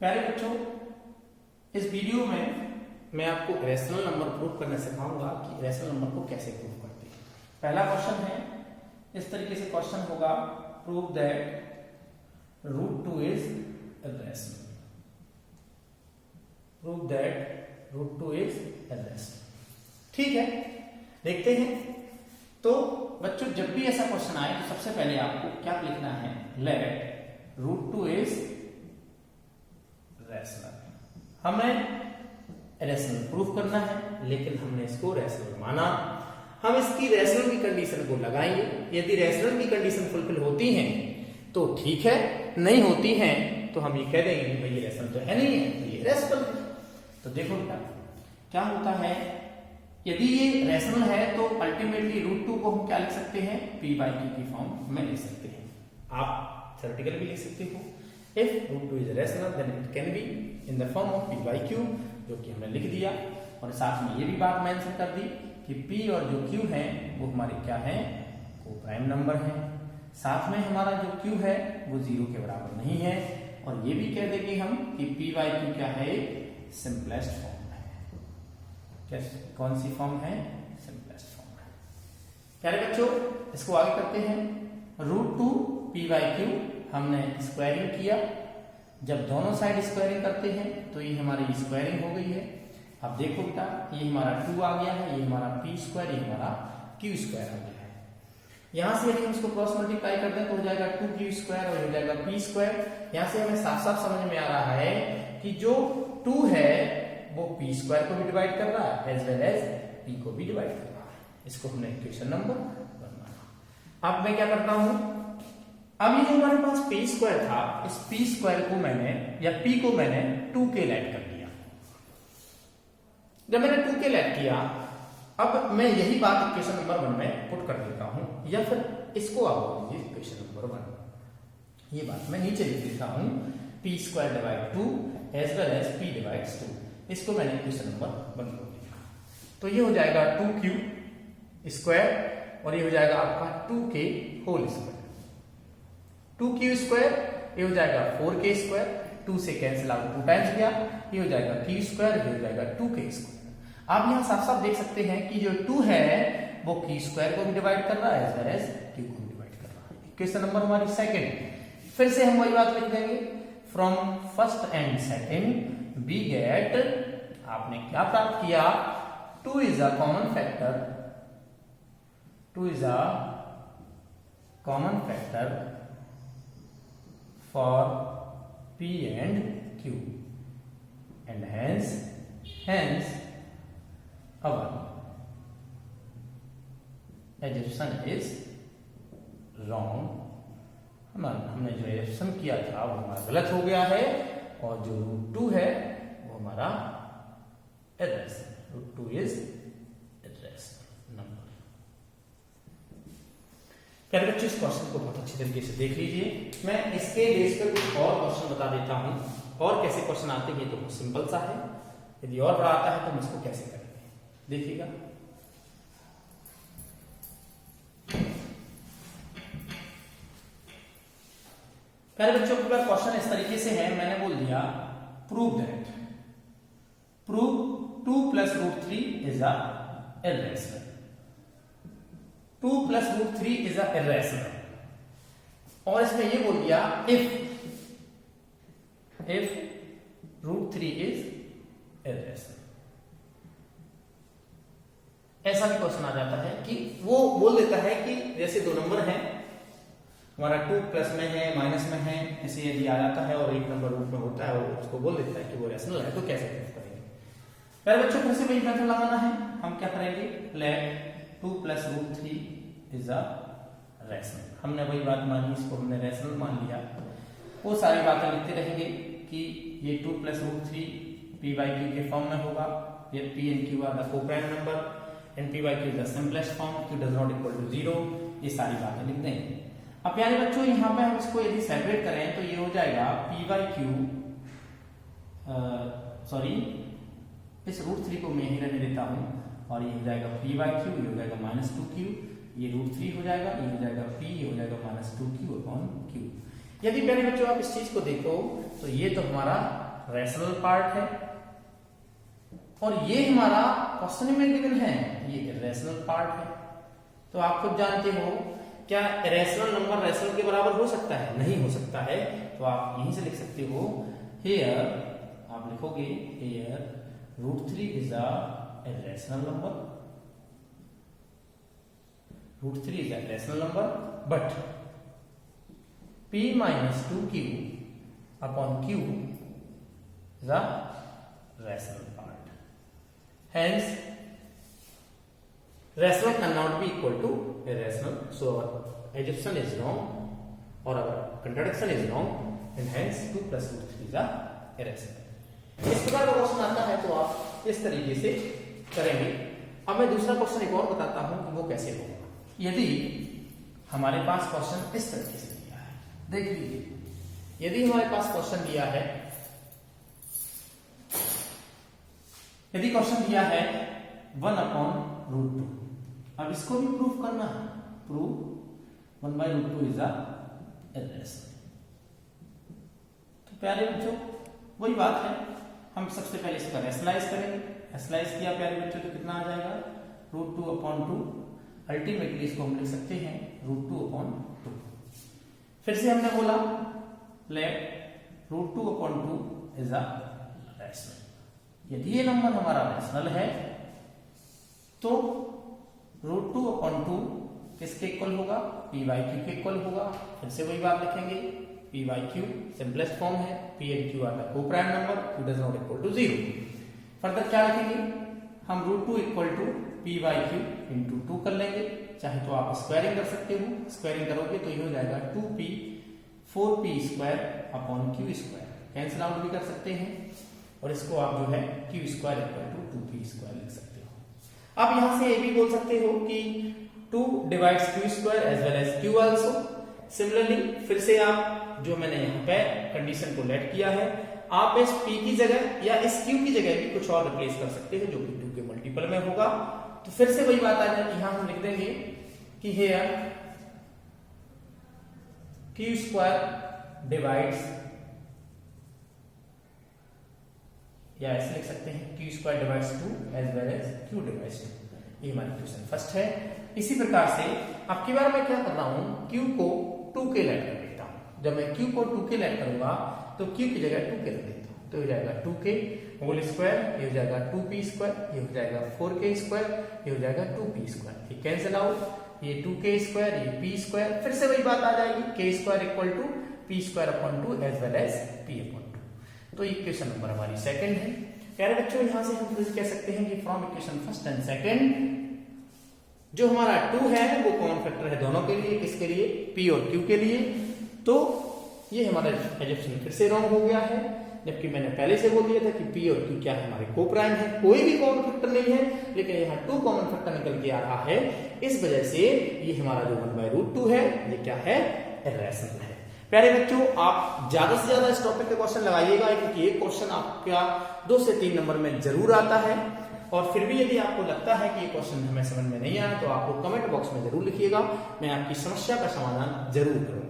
प्यारे बच्चों, इस वीडियो में मैं आपको रैशनल नंबर प्रूव करना सिखाऊंगा कि रैशनल नंबर को कैसे प्रूव करते हैं। पहला क्वेश्चन है, इस तरीके से क्वेश्चन होगा, prove that √2 is irrational. Prove that √2 is irrational. ठीक है, देखते हैं। तो बच्चों, जब भी ऐसा क्वेश्चन आए तो सबसे पहले आपको क्या लिखना है, लेट √2 इज रैशनल। हमें रैशनल प्रूफ करना है, लेकिन हमने इसको रैशनल माना। हम इसकी रैशनल की कंडीशन को लगाएंगे। यदि रैशनल की कंडीशन फुलफिल होती हैं तो ठीक है, नहीं होती हैं तो हम ये कह देंगे कि भाई ये रैशनल तो है नहीं है, तो ये रैशनल है। तो देखो बेटा, क्या होता है, यदि ये रैशनल है तो अल्टीमेटली √2 को हम क्या लिख सकते हैं, p/q की फॉर्म में लिख सकते हैं। आप थ्योरेटिकल भी लिख सकते हो। If √2 is rational, then it can be in the form of p/q, जो कि हमने लिख दिया। और साथ में ये भी बात मेंशन कर दी कि p और जो q है वो हमारे क्या है, कोप्राइम नंबर है। साथ में हमारा जो q है वो 0 के बराबर नहीं है। और ये भी कह देंगे हम कि p/q क्या है, सिंपलेस्ट फॉर्म है। कैसे, कौन सी फॉर्म है, सिंपलेस्ट फॉर्म है। प्यारे बच्चों, इसको आगे करते हैं। √2 p/q हमने स्क्वायरिंग किया। जब दोनों साइड स्क्वायरिंग करते हैं तो ये हमारी स्क्वायरिंग हो गई है। अब देखो बेटा, ये हमारा 2 आ गया है, ये हमारा p², ये हमारा q² आ गया है। यहां से यदि हम इसको क्रॉस मल्टीप्लाई कर दें तो हो जाएगा 2q² और हो जाएगा p²। यहां से हमें साफ साफ समझ में आ रहा है कि जो 2 है वो p² को भी डिवाइड कर रहा है एज वेल एज p को भी डिवाइड कर रहा है। इसको हमने इक्वेशन नंबर 1 माना। अब मैं क्या करता हूं, अब ये जो हमारे पास p² था, इस p² को मैंने या p को मैंने 2 के ऐड कर दिया। जब मैंने 2 के ऐड किया, अब मैं यही बात इक्वेशन नंबर 1 में पुट कर देता हूं, या फिर इसको आप लीजिए इक्वेशन नंबर 1। ये बात मैं नीचे लिख देता हूं, p²/2 as well as p/2। इसको मैंने इक्वेशन नंबर 1 को लिखा। तो ये हो जाएगा 2q² और ये हो जाएगा आपका 2k²। 2q², ये हो जाएगा 4k²। 2 से कैंसिल आउट 2 टाइम्स गया, ये हो जाएगा q², ये हो जाएगा 2k²। आप यहां साफ साफ देख सकते हैं कि जो 2 है वो q² को भी डिवाइड कर रहा है एज वेल एज q को भी डिवाइड कर रहा है। इक्वेशन नंबर हमारी सेकंड। फिर से हम वही बात लिख देंगे, from first and second we get, आपने क्या प्राप्त किया, 2 is a common factor, 2 is a common factor for p and q, and hence our assumption is wrong। हमने जो assumption किया था वो हमारा गलत हो गया है, और जो √2 है वो हमारा irrational, √2 is irrational नंबर। प्यारे बच्चों, इस क्वेश्चन को बहुत अच्छी तरीके से देख लीजिए। मैं इसके बेस पर कुछ और क्वेश्चन बता देता हूं, और कैसे क्वेश्चन आते हैं तो सिंपल सा है। यदि और बड़ा आता है तो हम इसको कैसे करेंगे, देखिएगा। प्यारे बच्चों, पूरा क्वेश्चन इस तरीके से है, मैंने बोल दिया prove that 2 + √3 is a irrational. 2 + √3 is a irrational. और इसमें ये बोल दिया इफ √3 इज इररेशनल। ऐसा भी क्वेश्चन आ जाता है कि वो बोल देता है कि जैसे 2 नंबर हैं, हमारा 2 प्लस में है, माइनस में है, ऐसे यदि आ जाता है और एक नंबर रूट में होता है, वो उसको बोल देता है कि वो रैशनल है, तो कैसे प्रूफ करेंगे। पहले बच्चों, फिर से वही मेथड लगाना है। हम क्या करेंगे, लेट 2 + √3 इज अ रैशनल। हमने वही बात मानी, इसको हमने रैशनल मान लिया। वो सारी बातें लिखते रहेंगे कि ये 2 + √3 p/q के फॉर्म में होगा। ये p and q are the coprime number and p/q is the simplest form, q does not equal to 0। ये सारी बातें लिख देंगे। अब प्यारे बच्चों, यहाँ पे हम इसको यदि सेपरेट करें तो ये हो जाएगा p/q, सॉरी इस √3 को मैं ही रहने देता हूं, और ये हो जाएगा p/q, ये हो जाएगा -2q, ये √3 हो जाएगा, ये हो जाएगा p, ये हो जाएगा -2q/q। यदि प्यारे बच्चों आप इस चीज को देखो तो ये तो हमारा रैशनल पार्ट है और ये हमारा क्वेश्चन में गिवन है ये इरेशनल पार्ट है। तो आप खुद जानते हो क्या इरेशनल नंबर रैशनल के बराबर हो सकता है? नहीं हो सकता है। तो आप यहीं से लिख सकते हो हियर, आप लिखोगे here √3 is a irrational number, √3 is a irrational number but p minus 2q upon q is a rational part. Hence, rational cannot be equal to irrational. So our addition is wrong or our contradiction is wrong, and hence 2 plus √3 is a irrational. इस प्रकार का question आता है तो आप इस तरीके से करेंगे। अब मैं दूसरा क्वेश्चन एक और बताता हूं कि वो कैसे होगा। यदि हमारे पास क्वेश्चन इस तरीके से दिया है, देख लीजिए, यदि हमारे पास क्वेश्चन दिया है, यदि क्वेश्चन दिया है 1/√2, अब इसको भी प्रूफ करना है। Proof 1/√2 is a irrational. तो प्यारे बच्चों वही बात है, हम सबसे पहले इसका रैशनलाइज करेंगे। रैशनलाइज किया प्यारे बच्चों तो कितना आ जाएगा? √2/2। अल्टीमेटली इसको हम लिख सकते हैं √2/2। फिर से हमने बोला लेट √2/2 इज अ रैशनल। यदि ये नंबर हमारा रैशनल है तो √2/2 किसके इक्वल होगा? p/q के इक्वल होगा। फिर से वही बात लिखेंगे, p/q सिंपलेस्ट फॉर्म है, p and q are the coprime number, q does not equal to 0। Further क्या लिखेंगे हम? √2 इक्वल टू p/q इंटू 2 कर लेंगे। चाहे तो आप स्क्वायरिंग कर सकते हो, स्क्वायरिंग करोगे तो ये हो जाएगा 2p 4p²/q²। कैंसिल आउट भी कर सकते हैं और इसको आप जो है q² इक्वल टू 2p² लिख सकते हो। आप यहां से ये भी बोल सकते हो कि 2 divides q² as well as q also. Similarly फिर से आप जो मैंने यहाँ पे कंडीशन को लेट किया है, आप इस p की जगह या इस q की जगह भी कुछ और रिप्लेस कर सकते हैं जो कि 2 के मल्टीपल में होगा। तो फिर से वही बात आ जाएगी, यहां हम लिख देंगे कि हियर q² डिवाइड्स, या ऐसे लिख सकते हैं q² divides 2 as well as q divides 2। ये हमारी क्वेश्चन फर्स्ट है। इसी प्रकार से अब की बार मैं क्या कर रहा हूं, q को 2 के लेट कर देता हूं। जब मैं q को 2 के लेट करूंगा तो q की जगह 2 के रख देता हूं, तो हो जाएगा 2k होल स्क्वायर, ये हो जाएगा 2p², ये हो जाएगा 4k², ये हो जाएगा 2p²। ये कैंसिल आउट, ये 2k², ये p²। फिर से वही बात आ जाएगी k² equal to p²/2 as well as p/2। तो इक्वेशन नंबर हमारी सेकंड है। प्यारे बच्चों यहां से हम फिर कह सकते हैं कि from equation first and second जो हमारा 2 है वो कॉमन फैक्टर है दोनों के लिए। किसके लिए? p और q के लिए। तो ये हमारा एजम्पशन फिर से रॉन्ग हो गया है, जबकि मैंने पहले से बोल दिया था कि p और q क्या है? हमारे को-प्राइम है, कोई भी कॉमन फैक्टर नहीं है, लेकिन यहाँ 2 कॉमन फैक्टर निकल के आ रहा है। इस वजह से ये हमारा जो 1/√2 है ये क्या है? इरेशनल है। प्यारे बच्चों आप ज्यादा से ज्यादा इस टॉपिक पे क्वेश्चन लगाइएगा, क्योंकि ये क्वेश्चन आपका 2 से 3 नंबर में जरूर आता है। और फिर भी यदि आपको लगता है कि ये क्वेश्चन हमें समझ में नहीं आया तो आप कमेंट बॉक्स में जरूर लिखिएगा, मैं आपकी समस्या का समाधान जरूर करूंगा।